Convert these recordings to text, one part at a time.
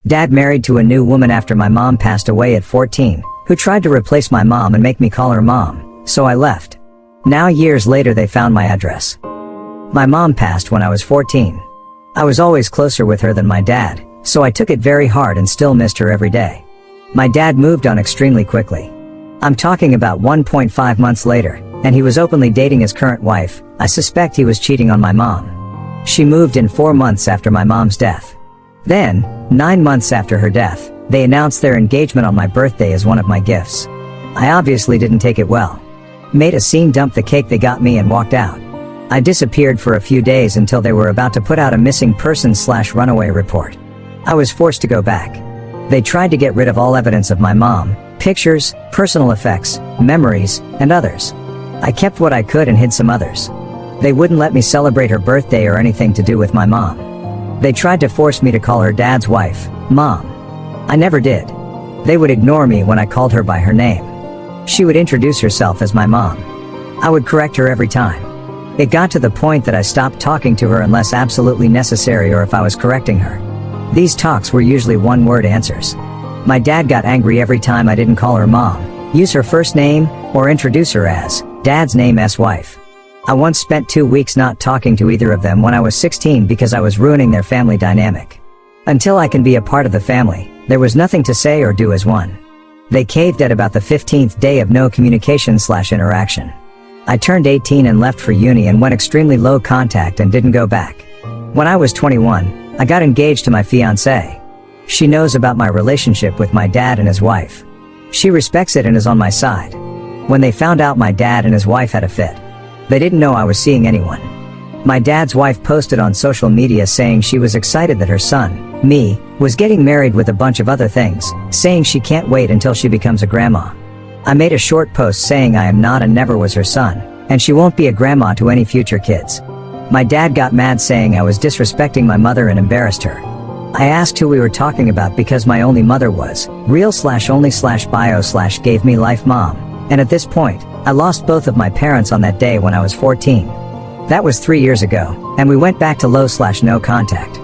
Dad married to a new woman after my mom passed away at 14, who tried to replace my mom and make me call her mom, so I left. Now years later they found my address. My mom passed when I was 14. I was always closer with her than my dad, so I took it very hard and still missed her every day. My dad moved on extremely quickly. I'm talking about 1.5 months later, and he was openly dating his current wife. I suspect he was cheating on my mom. She moved in 4 months after my mom's death. Then, 9 months after her death, they announced their engagement on my birthday as one of my gifts. I obviously didn't take it well. Made a scene, dumped the cake they got me, and walked out. I disappeared for a few days until they were about to put out a missing persons/runaway report. I was forced to go back. They tried to get rid of all evidence of my mom, pictures, personal effects, memories, and others. I kept what I could and hid some others. They wouldn't let me celebrate her birthday or anything to do with my mom. They tried to force me to call her dad's wife, Mom. I never did. They would ignore me when I called her by her name. She would introduce herself as my mom. I would correct her every time. It got to the point that I stopped talking to her unless absolutely necessary or if I was correcting her. These talks were usually one-word answers. My dad got angry every time I didn't call her mom, use her first name, or introduce her as dad's name's wife. I once spent 2 weeks not talking to either of them when I was 16 because I was ruining their family dynamic. Until I can be a part of the family, there was nothing to say or do as one. They caved at about the 15th day of no communication/interaction. I turned 18 and left for uni and went extremely low contact and didn't go back. When I was 21, I got engaged to my fiancée. She knows about my relationship with my dad and his wife. She respects it and is on my side. When they found out my dad and his wife had a fit, they didn't know I was seeing anyone. My dad's wife posted on social media saying she was excited that her son, me, was getting married with a bunch of other things, saying she can't wait until she becomes a grandma. I made a short post saying I am not and never was her son, and she won't be a grandma to any future kids. My dad got mad saying I was disrespecting my mother and embarrassed her. I asked who we were talking about because my only mother was real/only/bio/gave me life mom, and at this point, I lost both of my parents on that day when I was 14. That was 3 years ago, and we went back to low/no contact.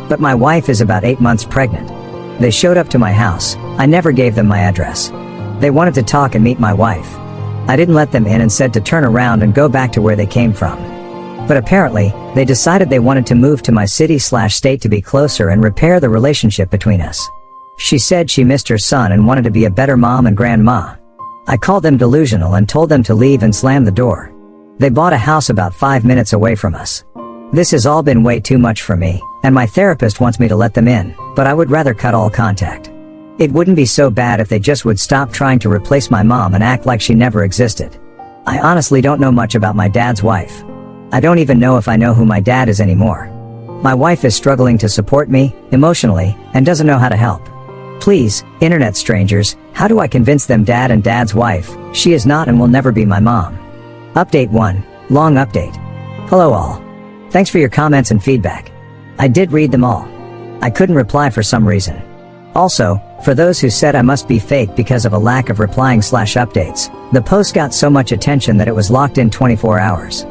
But my wife is about 8 months pregnant. They showed up to my house. I never gave them my address. They wanted to talk and meet my wife. I didn't let them in and said to turn around and go back to where they came from. But apparently, they decided they wanted to move to my city/state to be closer and repair the relationship between us. She said she missed her son and wanted to be a better mom and grandma. I called them delusional and told them to leave and slammed the door. They bought a house about 5 minutes away from us. This has all been way too much for me, and my therapist wants me to let them in, but I would rather cut all contact. It wouldn't be so bad if they just would stop trying to replace my mom and act like she never existed. I honestly don't know much about my dad's wife. I don't even know if I know who my dad is anymore. My wife is struggling to support me, emotionally, and doesn't know how to help. Please, internet strangers, how do I convince them dad and dad's wife, she is not and will never be my mom? Update 1. Long update. Hello all. Thanks for your comments and feedback. I did read them all. I couldn't reply for some reason. Also, for those who said I must be fake because of a lack of replying/updates, the post got so much attention that it was locked in 24 hours.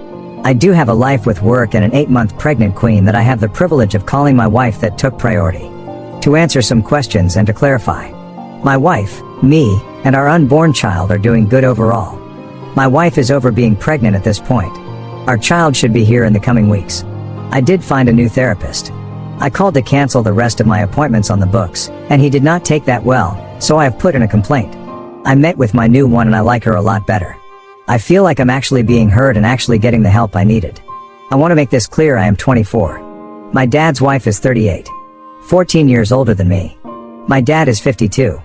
I do have a life with work and an 8-month pregnant queen that I have the privilege of calling my wife that took priority. To answer some questions and to clarify. My wife, me, and our unborn child are doing good overall. My wife is over being pregnant at this point. Our child should be here in the coming weeks. I did find a new therapist. I called to cancel the rest of my appointments on the books, and he did not take that well, so I have put in a complaint. I met with my new one and I like her a lot better. I feel like I'm actually being heard and actually getting the help I needed. I want to make this clear, I am 24. My dad's wife is 38. 14 years older than me. My dad is 52.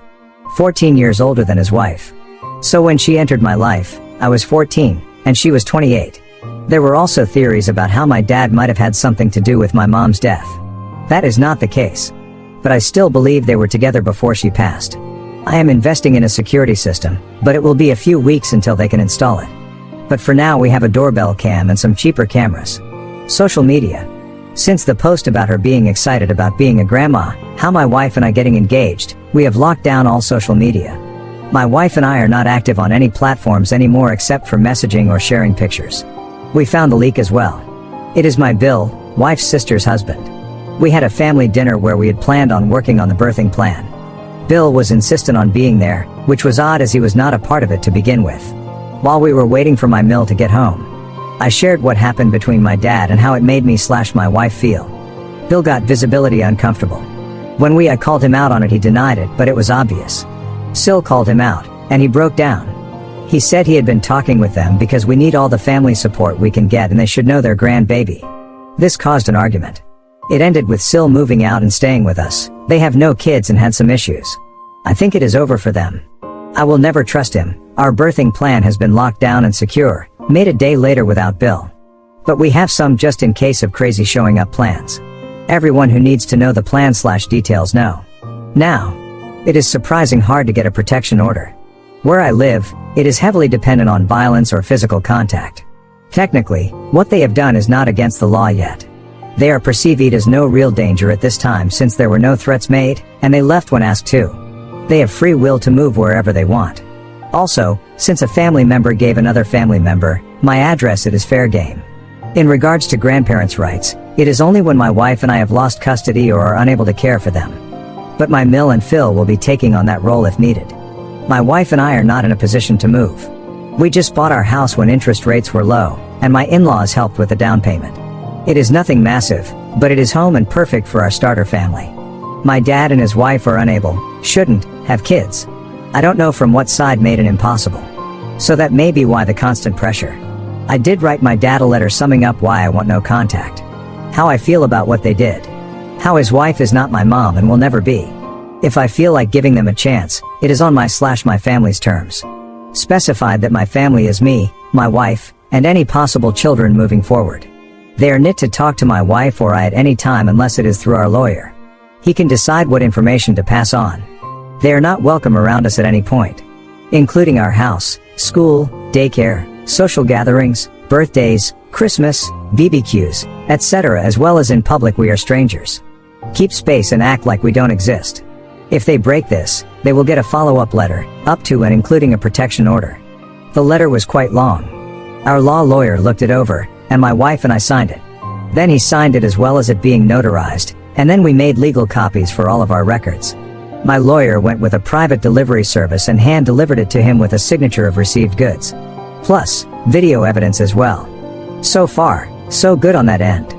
14 years older than his wife. So when she entered my life, I was 14, and she was 28. There were also theories about how my dad might have had something to do with my mom's death. That is not the case. But I still believe they were together before she passed. I am investing in a security system, but it will be a few weeks until they can install it. But for now we have a doorbell cam and some cheaper cameras. Social media. Since the post about her being excited about being a grandma, how my wife and I getting engaged, we have locked down all social media. My wife and I are not active on any platforms anymore except for messaging or sharing pictures. We found the leak as well. It is my Bill, wife's sister's husband. We had a family dinner where we had planned on working on the birthing plan. Bill was insistent on being there, which was odd as he was not a part of it to begin with. While we were waiting for my mill to get home, I shared what happened between my dad and how it made me/my wife feel. Bill got visibly uncomfortable. When I called him out on it, he denied it, but it was obvious. Sil called him out, and he broke down. He said he had been talking with them because we need all the family support we can get and they should know their grandbaby. This caused an argument. It ended with Sil moving out and staying with us. They have no kids and had some issues. I think it is over for them. I will never trust him. Our birthing plan has been locked down and secure, made a day later without Bill. But we have some just in case of crazy showing up plans. Everyone who needs to know the plan/details know. Now, it is surprising hard to get a protection order. Where I live, it is heavily dependent on violence or physical contact. Technically, what they have done is not against the law yet. They are perceived as no real danger at this time since there were no threats made, and they left when asked to. They have free will to move wherever they want. Also, since a family member gave another family member my address, it is fair game. In regards to grandparents' rights, it is only when my wife and I have lost custody or are unable to care for them. But my mill and Phil will be taking on that role if needed. My wife and I are not in a position to move. We just bought our house when interest rates were low, and my in-laws helped with the down payment. It is nothing massive, but it is home and perfect for our starter family. My dad and his wife are unable, shouldn't, have kids. I don't know from what side made it impossible. So that may be why the constant pressure. I did write my dad a letter summing up why I want no contact. How I feel about what they did. How his wife is not my mom and will never be. If I feel like giving them a chance, it is on my family's terms. Specified that my family is me, my wife, and any possible children moving forward. They are knit to talk to my wife or I at any time unless it is through our lawyer. He can decide what information to pass on. They are not welcome around us at any point. Including our house, school, daycare, social gatherings, birthdays, Christmas, BBQs, etc. as well as in public we are strangers. Keep space and act like we don't exist. If they break this, they will get a follow-up letter, up to and including a protection order. The letter was quite long. Our law lawyer looked it over, and my wife and I signed it. Then he signed it as well as it being notarized, and then we made legal copies for all of our records. My lawyer went with a private delivery service and hand-delivered it to him with a signature of received goods. Plus, video evidence as well. So far, so good on that end.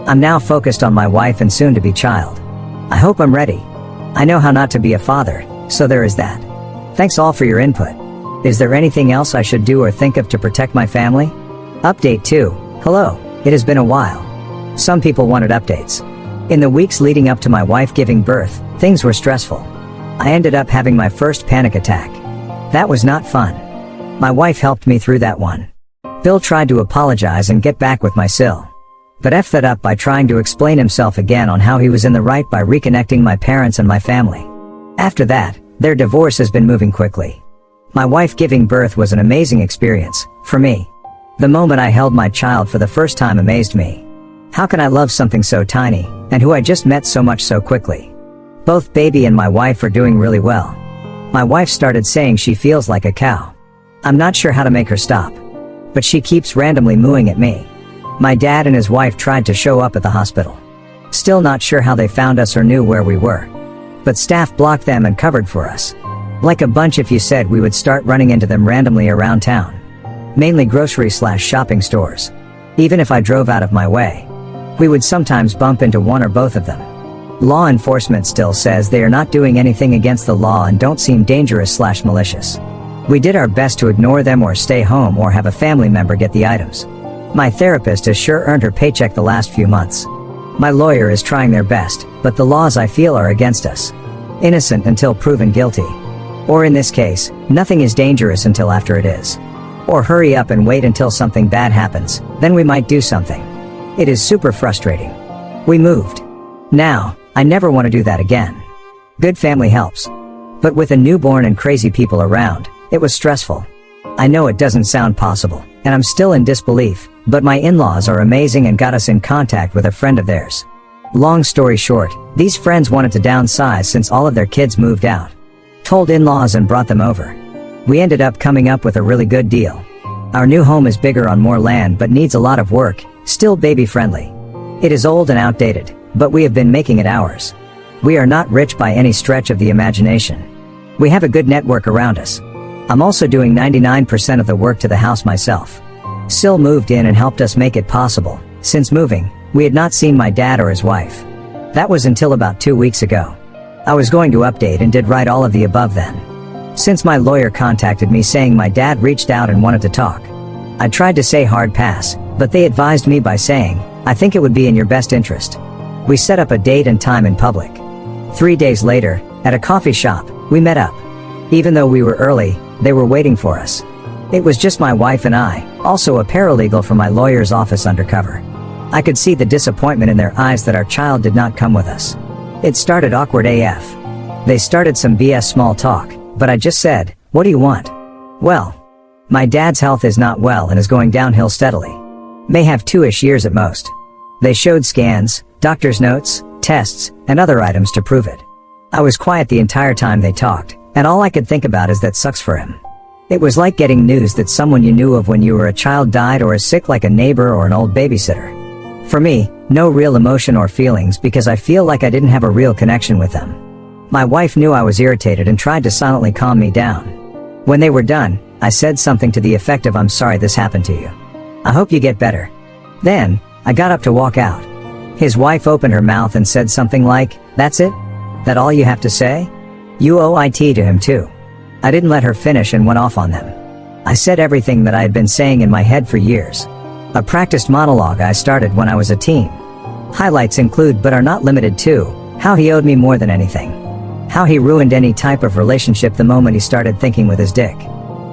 I'm now focused on my wife and soon-to-be child. I hope I'm ready. I know how not to be a father, so there is that. Thanks all for your input. Is there anything else I should do or think of to protect my family? Update 2. Hello, it has been a while. Some people wanted updates. In the weeks leading up to my wife giving birth, things were stressful. I ended up having my first panic attack. That was not fun. My wife helped me through that one. Bill tried to apologize and get back with my Sil. But effed that up by trying to explain himself again on how he was in the right by reconnecting my parents and my family. After that, their divorce has been moving quickly. My wife giving birth was an amazing experience, for me. The moment I held my child for the first time amazed me. How can I love something so tiny, and who I just met so much so quickly? Both baby and my wife are doing really well. My wife started saying she feels like a cow. I'm not sure how to make her stop. But she keeps randomly mooing at me. My dad and his wife tried to show up at the hospital. Still not sure how they found us or knew where we were. But staff blocked them and covered for us. Like a bunch if you said we would start running into them randomly around town. Mainly grocery/shopping stores. Even if I drove out of my way. We would sometimes bump into one or both of them. Law enforcement still says they are not doing anything against the law and don't seem dangerous/malicious. We did our best to ignore them or stay home or have a family member get the items. My therapist has sure earned her paycheck the last few months. My lawyer is trying their best, but the laws I feel are against us. Innocent until proven guilty. Or in this case, nothing is dangerous until after it is. Or hurry up and wait until something bad happens, then we might do something. It is super frustrating. We moved. Now, I never want to do that again. Good family helps. But with a newborn and crazy people around, it was stressful. I know it doesn't sound possible, and I'm still in disbelief, but my in-laws are amazing and got us in contact with a friend of theirs. Long story short, these friends wanted to downsize since all of their kids moved out. Told in-laws and brought them over. We ended up coming up with a really good deal. Our new home is bigger on more land but needs a lot of work, still baby friendly. It is old and outdated, but we have been making it ours. We are not rich by any stretch of the imagination. We have a good network around us. I'm also doing 99% of the work to the house myself. Sil moved in and helped us make it possible. Since moving, we had not seen my dad or his wife. That was until about 2 weeks ago. I was going to update and did write all of the above then. Since my lawyer contacted me saying my dad reached out and wanted to talk, I tried to say hard pass, but they advised me by saying, I think it would be in your best interest. We set up a date and time in public. 3 days later, at a coffee shop, we met up. Even though we were early, they were waiting for us. It was just my wife and I, also a paralegal from my lawyer's office undercover. I could see the disappointment in their eyes that our child did not come with us. It started awkward AF. They started some BS small talk, but I just said, what do you want? Well, my dad's health is not well and is going downhill steadily. May have 2-ish years at most. They showed scans, doctor's notes, tests, and other items to prove it. I was quiet the entire time they talked, and all I could think about is that sucks for him. It was like getting news that someone you knew of when you were a child died or is sick, like a neighbor or an old babysitter. For me, no real emotion or feelings because I feel like I didn't have a real connection with them. My wife knew I was irritated and tried to silently calm me down. When they were done, I said something to the effect of, I'm sorry this happened to you. I hope you get better. Then, I got up to walk out. His wife opened her mouth and said something like, that's it? That all you have to say? You owe it to him too. I didn't let her finish and went off on them. I said everything that I had been saying in my head for years. A practiced monologue I started when I was a teen. Highlights include but are not limited to, how he owed me more than anything. How he ruined any type of relationship the moment he started thinking with his dick.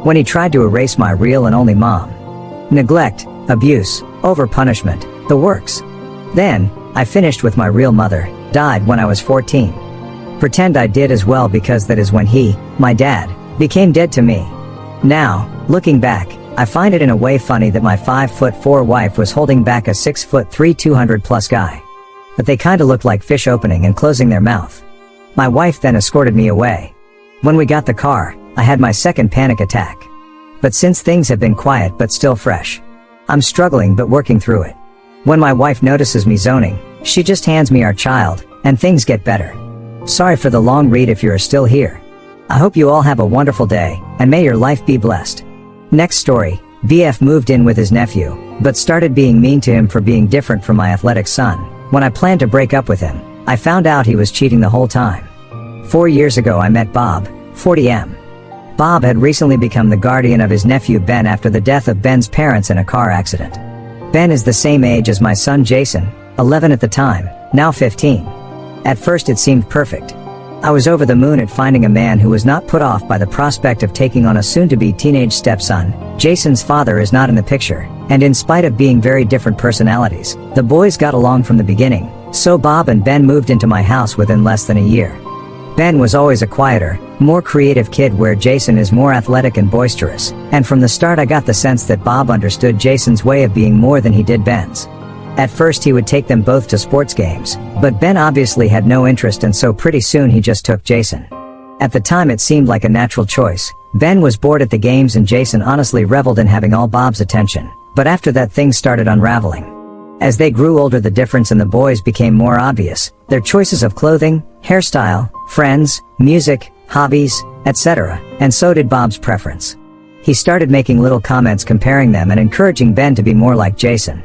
When he tried to erase my real and only mom. Neglect, abuse, over-punishment, the works. Then, I finished with my real mother, died when I was 14. Pretend I did as well because that is when he, my dad, became dead to me. Now, looking back, I find it in a way funny that my 5'4" wife was holding back a 6'3" 200+ guy. But they kinda looked like fish opening and closing their mouth. My wife then escorted me away. When we got the car, I had my second panic attack. But since things have been quiet but still fresh, I'm struggling but working through it. When my wife notices me zoning, she just hands me our child, and things get better. Sorry for the long read if you're still here. I hope you all have a wonderful day, and may your life be blessed. Next story, BF moved in with his nephew, but started being mean to him for being different from my athletic son. When I planned to break up with him, I found out he was cheating the whole time. 4 years ago I met Bob, 40M. Bob had recently become the guardian of his nephew Ben after the death of Ben's parents in a car accident. Ben is the same age as my son Jason, 11 at the time, now 15. At first it seemed perfect. I was over the moon at finding a man who was not put off by the prospect of taking on a soon-to-be teenage stepson. Jason's father is not in the picture, and in spite of being very different personalities, the boys got along from the beginning, so Bob and Ben moved into my house within less than a year. Ben was always a quieter, more creative kid where Jason is more athletic and boisterous, and from the start I got the sense that Bob understood Jason's way of being more than he did Ben's. At first he would take them both to sports games, but Ben obviously had no interest and so pretty soon he just took Jason. At the time it seemed like a natural choice. Ben was bored at the games and Jason honestly reveled in having all Bob's attention, but after that things started unraveling. As they grew older the difference in the boys became more obvious, their choices of clothing, hairstyle, friends, music, hobbies, etc., and so did Bob's preference. He started making little comments comparing them and encouraging Ben to be more like Jason.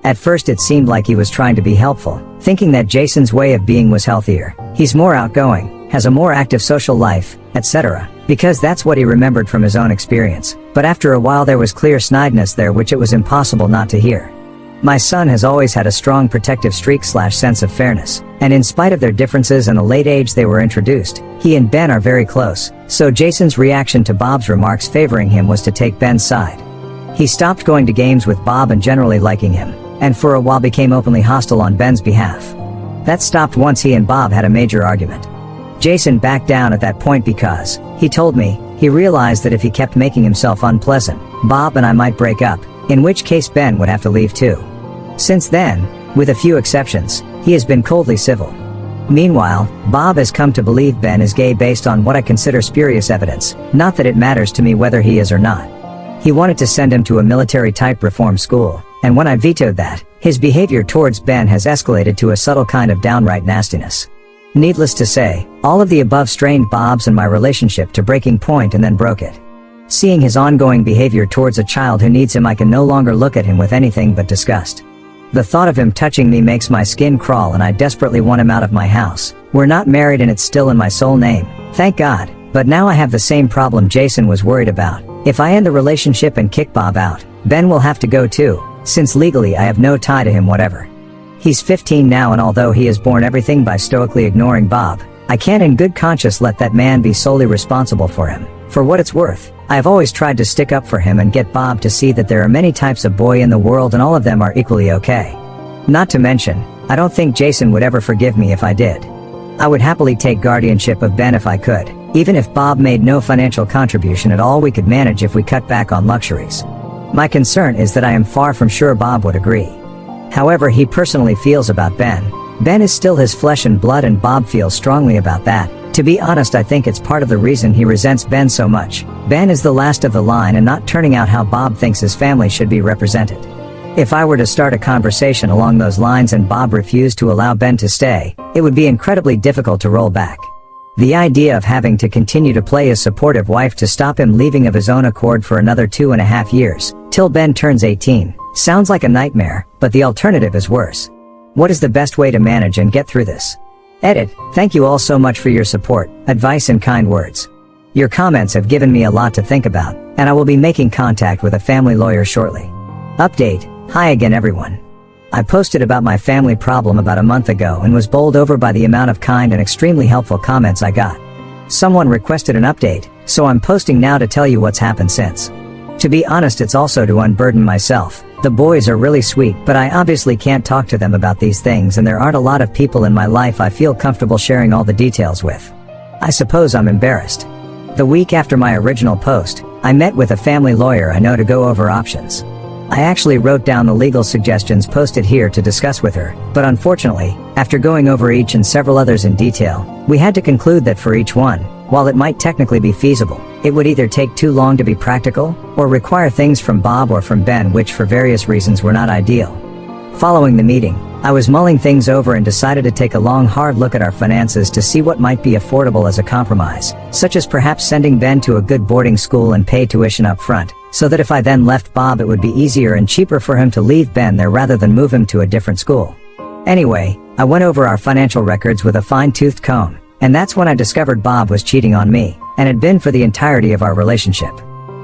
At first it seemed like he was trying to be helpful, thinking that Jason's way of being was healthier. He's more outgoing, has a more active social life, etc., because that's what he remembered from his own experience. But after a while there was clear snideness there which it was impossible not to hear. My son has always had a strong protective streak/sense of fairness, and in spite of their differences and the late age they were introduced, he and Ben are very close, so Jason's reaction to Bob's remarks favoring him was to take Ben's side. He stopped going to games with Bob and generally liking him, and for a while became openly hostile on Ben's behalf. That stopped once he and Bob had a major argument. Jason backed down at that point because, he told me, he realized that if he kept making himself unpleasant, Bob and I might break up, in which case Ben would have to leave too. Since then, with a few exceptions, he has been coldly civil. Meanwhile, Bob has come to believe Ben is gay based on what I consider spurious evidence, not that it matters to me whether he is or not. He wanted to send him to a military-type reform school, and when I vetoed that, his behavior towards Ben has escalated to a subtle kind of downright nastiness. Needless to say, all of the above strained Bob's and my relationship to breaking point and then broke it. Seeing his ongoing behavior towards a child who needs him, I can no longer look at him with anything but disgust. The thought of him touching me makes my skin crawl, and I desperately want him out of my house. We're not married and it's still in my sole name, thank God, but now I have the same problem Jason was worried about. If I end the relationship and kick Bob out, Ben will have to go too, since legally I have no tie to him whatever. He's 15 now, and although he has borne everything by stoically ignoring Bob, I can't in good conscience let that man be solely responsible for him. For what it's worth, I have always tried to stick up for him and get Bob to see that there are many types of boy in the world and all of them are equally okay. Not to mention, I don't think Jason would ever forgive me if I did. I would happily take guardianship of Ben if I could. Even if Bob made no financial contribution at all, we could manage if we cut back on luxuries. My concern is that I am far from sure Bob would agree. However he personally feels about Ben. Ben is still his flesh and blood, and Bob feels strongly about that. To be honest, I think it's part of the reason he resents Ben so much. Ben is the last of the line and not turning out how Bob thinks his family should be represented. If I were to start a conversation along those lines and Bob refused to allow Ben to stay, it would be incredibly difficult to roll back. The idea of having to continue to play a supportive wife to stop him leaving of his own accord for another 2.5 years, till Ben turns 18, sounds like a nightmare, but the alternative is worse. What is the best way to manage and get through this? Edit. Thank you all so much for your support, advice and kind words. Your comments have given me a lot to think about, and I will be making contact with a family lawyer shortly. Update. Hi again everyone. I posted about my family problem about a month ago and was bowled over by the amount of kind and extremely helpful comments I got. Someone requested an update, so I'm posting now to tell you what's happened since. To be honest, it's also to unburden myself. The boys are really sweet, but I obviously can't talk to them about these things, and there aren't a lot of people in my life I feel comfortable sharing all the details with. I suppose I'm embarrassed. The week after my original post, I met with a family lawyer I know to go over options. I actually wrote down the legal suggestions posted here to discuss with her, but unfortunately, after going over each and several others in detail, we had to conclude that for each one, while it might technically be feasible, it would either take too long to be practical, or require things from Bob or from Ben which for various reasons were not ideal. Following the meeting, I was mulling things over and decided to take a long hard look at our finances to see what might be affordable as a compromise, such as perhaps sending Ben to a good boarding school and pay tuition up front, so that if I then left Bob it would be easier and cheaper for him to leave Ben there rather than move him to a different school. Anyway, I went over our financial records with a fine-toothed comb, and that's when I discovered Bob was cheating on me, and had been for the entirety of our relationship.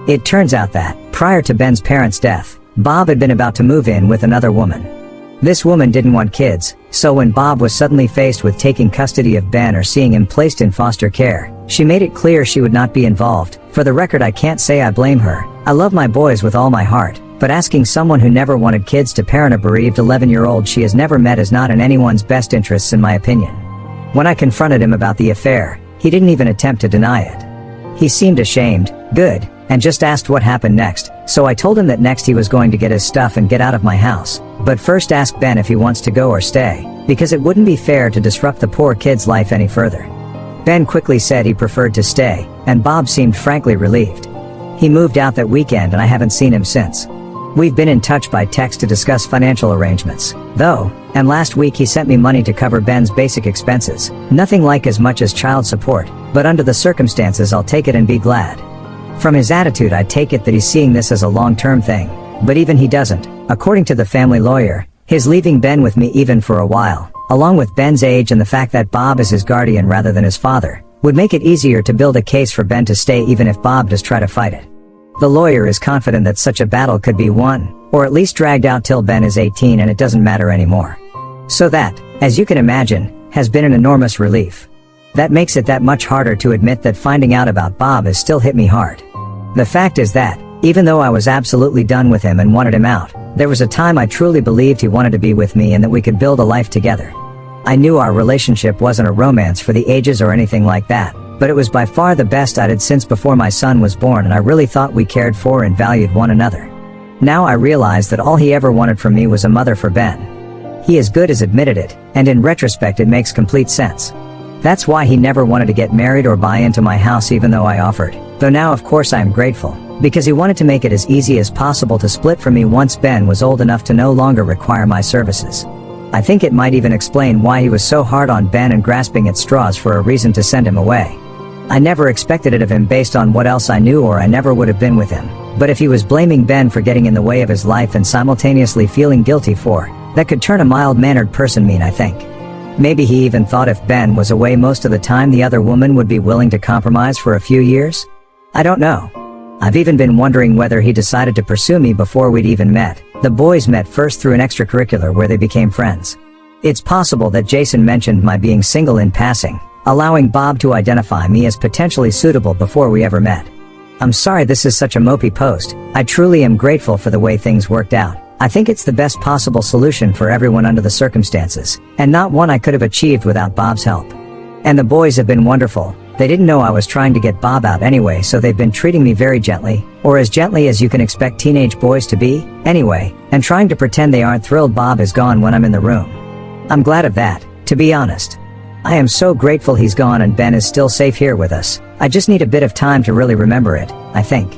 It turns out that, prior to Ben's parents' death, Bob had been about to move in with another woman. This woman didn't want kids, so when Bob was suddenly faced with taking custody of Ben or seeing him placed in foster care, she made it clear she would not be involved. For the record, I can't say I blame her. I love my boys with all my heart, but asking someone who never wanted kids to parent a bereaved 11-year-old she has never met is not in anyone's best interests in my opinion. When I confronted him about the affair, he didn't even attempt to deny it. He seemed ashamed, good, and just asked what happened next, so I told him that next he was going to get his stuff and get out of my house, but first ask Ben if he wants to go or stay, because it wouldn't be fair to disrupt the poor kid's life any further. Ben quickly said he preferred to stay, and Bob seemed frankly relieved. He moved out that weekend and I haven't seen him since. We've been in touch by text to discuss financial arrangements, though, and last week he sent me money to cover Ben's basic expenses, nothing like as much as child support, but under the circumstances I'll take it and be glad. From his attitude I take it that he's seeing this as a long-term thing, but even he doesn't. According to the family lawyer, his leaving Ben with me even for a while, along with Ben's age and the fact that Bob is his guardian rather than his father, would make it easier to build a case for Ben to stay even if Bob does try to fight it. The lawyer is confident that such a battle could be won, or at least dragged out till Ben is 18 and it doesn't matter anymore. So that, as you can imagine, has been an enormous relief. That makes it that much harder to admit that finding out about Bob has still hit me hard. The fact is that, even though I was absolutely done with him and wanted him out, there was a time I truly believed he wanted to be with me and that we could build a life together. I knew our relationship wasn't a romance for the ages or anything like that, but it was by far the best I'd had since before my son was born, and I really thought we cared for and valued one another. Now I realize that all he ever wanted from me was a mother for Ben. He as good as admitted it, and in retrospect it makes complete sense. That's why he never wanted to get married or buy into my house even though I offered, though now of course I am grateful. because he wanted to make it as easy as possible to split from me once Ben was old enough to no longer require my services. I think it might even explain why he was so hard on Ben and grasping at straws for a reason to send him away. I never expected it of him based on what else I knew, or I never would have been with him. But if he was blaming Ben for getting in the way of his life and simultaneously feeling guilty for, that could turn a mild-mannered person mean, I think. Maybe he even thought if Ben was away most of the time, the other woman would be willing to compromise for a few years? I don't know. I've even been wondering whether he decided to pursue me before we'd even met. The boys met first through an extracurricular where they became friends. It's possible that Jason mentioned my being single in passing, allowing Bob to identify me as potentially suitable before we ever met. I'm sorry this is such a mopey post. I truly am grateful for the way things worked out. I think it's the best possible solution for everyone under the circumstances, and not one I could have achieved without Bob's help. And the boys have been wonderful. They didn't know I was trying to get Bob out anyway, so they've been treating me very gently, or as gently as you can expect teenage boys to be, anyway, and trying to pretend they aren't thrilled Bob is gone when I'm in the room. I'm glad of that, to be honest. I am so grateful he's gone and Ben is still safe here with us. I just need a bit of time to really remember it, I think.